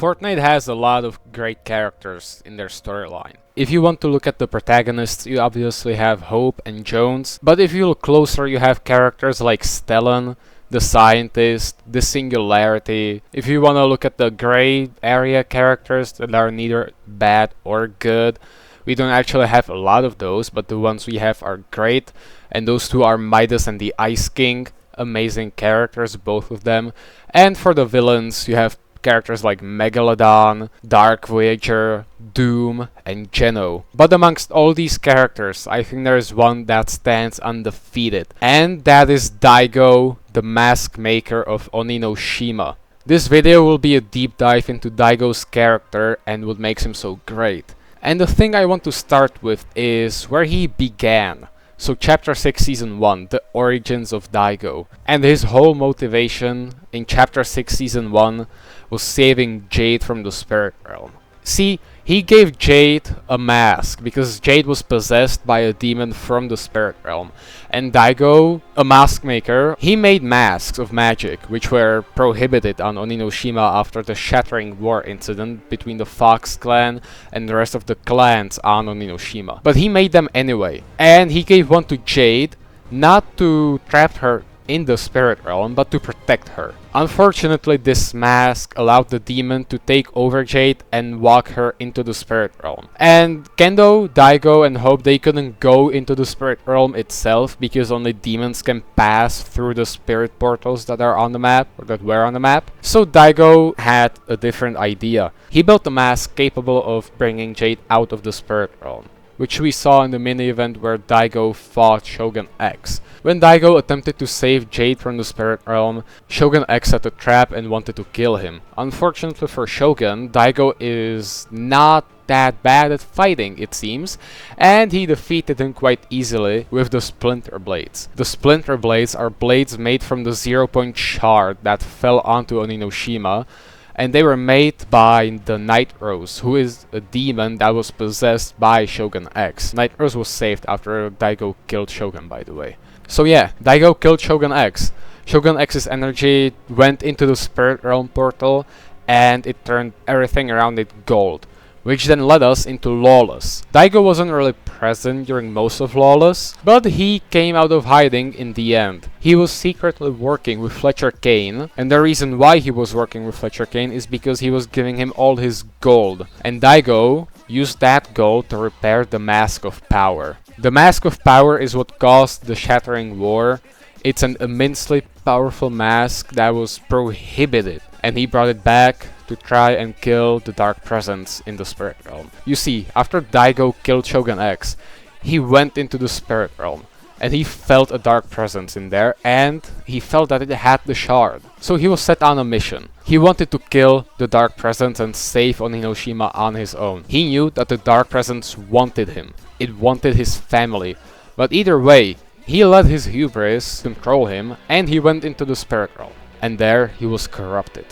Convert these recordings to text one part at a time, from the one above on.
Fortnite has a lot of great characters in their storyline. If you want to look at the protagonists, you obviously have Hope and Jones, but if you look closer, you have characters like Stellan, the Scientist, the Singularity. If you want to look at the gray area characters that are neither bad or good, we don't actually have a lot of those, but the ones we have are great, and those two are Midas and the Ice King. Amazing characters, both of them. And for the villains, you have characters like Megalodon, Dark Voyager, Doom, and Geno. But amongst all these characters, I think there is one that stands undefeated, and that is Daigo, the mask maker of Oni no Shima. This video will be a deep dive into Daigo's character and what makes him so great. And the thing I want to start with is where he began. So Chapter 6 Season 1, the origins of Daigo. And his whole motivation in Chapter 6 Season 1 was saving Jade from the spirit realm. See, he gave Jade a mask because Jade was possessed by a demon from the spirit realm. And Daigo, a mask maker, he made masks of magic which were prohibited on Oni no Shima after the Shattering War incident between the Fox clan and the rest of the clans on Oni no Shima. But he made them anyway. And he gave one to Jade, not to trap her in the spirit realm, but to protect her. Unfortunately, this mask allowed the demon to take over Jade and walk her into the spirit realm. And Kendo, Daigo, and Hope, they couldn't go into the spirit realm itself because only demons can pass through the spirit portals that are on the map, or that were on the map. So Daigo had a different idea. He built a mask capable of bringing Jade out of the spirit realm, which we saw in the mini-event where Daigo fought Shogun X. When Daigo attempted to save Jade from the spirit realm, Shogun X set a trap and wanted to kill him. Unfortunately for Shogun, Daigo is not that bad at fighting, it seems, and he defeated him quite easily with the Splinter Blades. The Splinter Blades are blades made from the 0-point shard that fell onto Oni no Shima, and they were made by the Night Rose, who is a demon that was possessed by Shogun X. Night Rose was saved after Daigo killed Shogun, by the way. So yeah, Daigo killed Shogun X. Shogun X's energy went into the Spirit Realm portal, and it turned everything around it gold, which then led us into Lawless. Daigo wasn't really present during most of Lawless, but he came out of hiding in the end. He was secretly working with Fletcher Kane, and the reason why he was working with Fletcher Kane is because he was giving him all his gold, and Daigo used that gold to repair the Mask of Power. The Mask of Power is what caused the Shattering War. It's an immensely powerful mask that was prohibited, and he brought it back to try and kill the dark presence in the spirit realm. You see, after Daigo killed Shogun X, he went into the spirit realm, and he felt a dark presence in there, and he felt that it had the shard. So he was set on a mission. He wanted to kill the dark presence and save Oni no Shima on his own. He knew that the dark presence wanted him. It wanted his family. But either way, he let his hubris control him, and he went into the spirit realm. And there he was corrupted.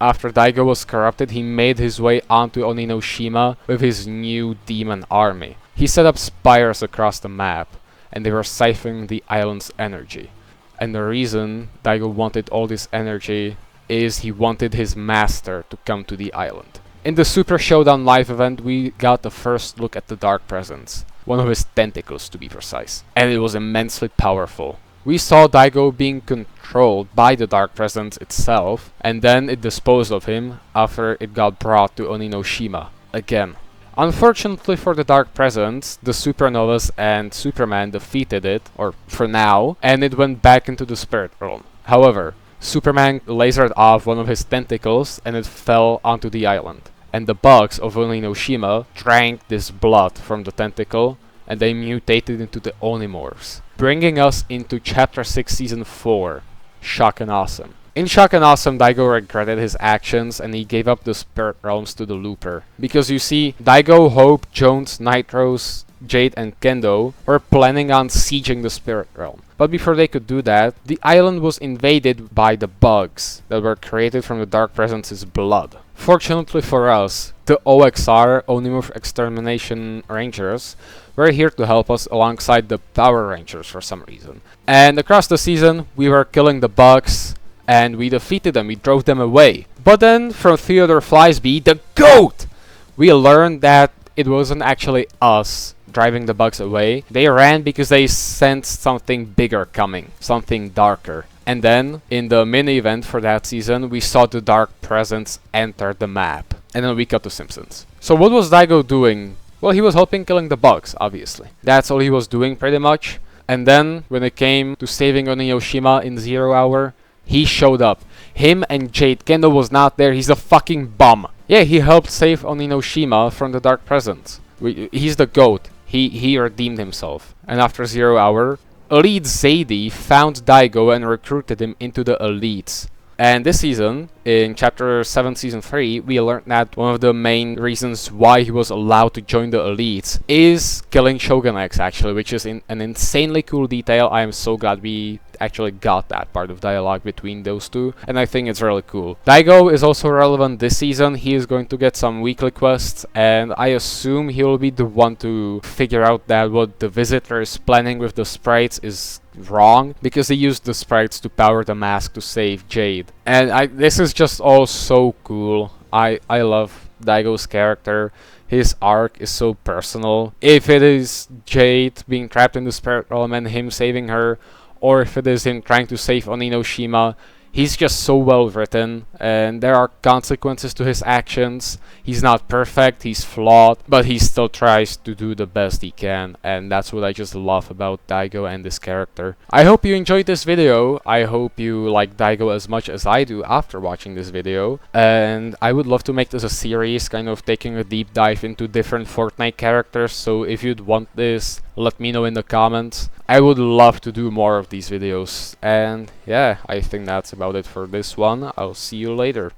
After Daigo was corrupted, he made his way onto Oni no Shima with his new demon army. He set up spires across the map, and they were siphoning the island's energy. And the reason Daigo wanted all this energy is he wanted his master to come to the island. In the Super Showdown live event, we got the first look at the Dark Presence. One of his tentacles, to be precise. And it was immensely powerful. We saw Daigo being controlled by the Dark Presence itself, and then it disposed of him after it got brought to Oni no Shima again. Unfortunately for the Dark Presence, the Supernovas and Superman defeated it, or for now, and it went back into the spirit realm. However, Superman lasered off one of his tentacles and it fell onto the island. And the bugs of Oni no Shima drank this blood from the tentacle, and they mutated into the Onimorphs, bringing us into Chapter 6 Season 4, Shock and Awesome. In Shock and Awesome, Daigo regretted his actions and he gave up the spirit realms to the Looper. Because you see, Daigo, Hope, Jones, Night Rose, Jade, and Kendo were planning on sieging the spirit realm. But before they could do that, the island was invaded by the bugs that were created from the Dark Presence's blood. Fortunately for us, the OXR, Onimorph Extermination Rangers, were here to help us alongside the Power Rangers for some reason. And across the season, we were killing the bugs, and we defeated them, we drove them away. But then, from Theodore Fliesby, the GOAT, we learned that it wasn't actually us driving the bugs away. They ran because they sensed something bigger coming, something darker. And then, in the mini-event for that season, we saw the Dark Presence enter the map. And then we cut to Simpsons. So what was Daigo doing? Well, he was helping killing the bugs, obviously. That's all he was doing, pretty much. And then, when it came to saving Onioshima in 0 hour, he showed up. Him and Jade. Kendo was not there, he's a fucking bum. Yeah, he helped save Oninoshima from the Dark Presence. He's the GOAT. He redeemed himself. And after 0 hour, Elite Zadie found Daigo and recruited him into the Elites. And this season, in Chapter 7, Season 3, we learned that one of the main reasons why he was allowed to join the Elites is killing Shogun X, actually, which is an insanely cool detail. I am so glad we actually got that part of dialogue between those two, and I think it's really cool. Daigo is also relevant this season. He is going to get some weekly quests, and I assume he will be the one to figure out that what the Visitor is planning with the sprites is wrong, because he used the sprites to power the mask to save Jade. And this is just all so cool. I love Daigo's character. His arc is so personal. If it is Jade being trapped in the spirit realm and him saving her, or if it is him trying to save Oninoshima, he's just so well written, and there are consequences to his actions. He's not perfect, he's flawed, but he still tries to do the best he can, and that's what I just love about Daigo and this character. I hope you enjoyed this video. I hope you like Daigo as much as I do after watching this video, and I would love to make this a series, kind of taking a deep dive into different Fortnite characters, so if you'd want this, let me know in the comments. I would love to do more of these videos, and yeah, I think that's about it for this one. I'll see you later.